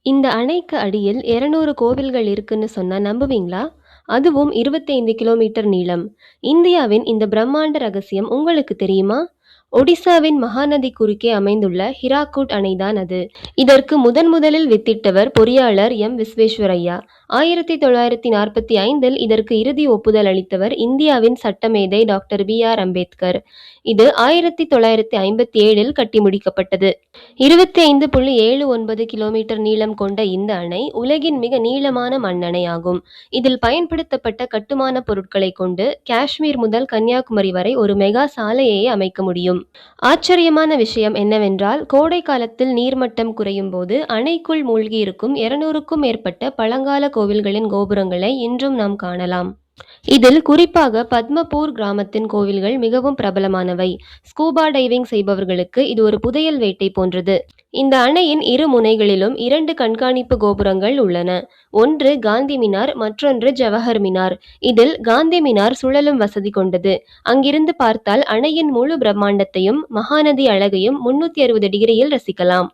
இந்த அணைக்கு அடியில் 200 கோவில்கள் இருக்குன்னு சொன்னா நம்புவீங்களா? அதுவும் 25 கிலோமீட்டர் நீளம். இந்தியாவின் இந்த பிரம்மாண்ட ரகசியம் உங்களுக்கு தெரியுமா? ஒடிசாவின் மகாநதி குறுக்கே அமைந்துள்ள ஹிராக்குட் அணைதான் அது. இதற்கு முதலில் வித்திட்டவர் பொறியாளர் விஸ்வேஸ்வரய்யா. 1945இல் இதற்கு இறுதி ஒப்புதல் அளித்தவர் இந்தியாவின் சட்டமேதை டாக்டர் பி.ஆர். அம்பேத்கர். இது 1957இல் கட்டி முடிக்கப்பட்டது. 25.79 கிலோமீட்டர் நீளம் கொண்ட இந்த அணை உலகின் மிக நீளமான மண்ணணை ஆகும். இதில் பயன்படுத்தப்பட்ட கட்டுமான பொருட்களை கொண்டு காஷ்மீர் முதல் கன்னியாகுமரி வரை ஒரு மெகா சாலையை அமைக்க முடியும். ஆச்சரியமான விஷயம் என்னவென்றால், கோடை காலத்தில் நீர்மட்டம் குறையும் போது அணைக்குள் மூழ்கியிருக்கும் 200க்கும் மேற்பட்ட பழங்கால கோவில்களின் கோபுரங்களை இன்றும் நாம் காணலாம். இதில் குறிப்பாக பத்மபூர் கிராமத்தின் கோவில்கள் மிகவும் பிரபலமானவை. ஸ்கூபா டைவிங் செய்பவர்களுக்கு இது ஒரு புதையல் வேட்டை போன்றது. இந்த அணையின் இரு முனைகளிலும் 2 கண்காணிப்பு கோபுரங்கள் உள்ளன. ஒன்று காந்தி மினார், மற்றொன்று ஜவஹர் மினார். இதில் காந்தி மினார் சுழலும் வசதி கொண்டது. அங்கிருந்து பார்த்தால் அணையின் முழு பிரம்மாண்டத்தையும் மகாநதி அழகையும் 360 டிகிரியில் ரசிக்கலாம்.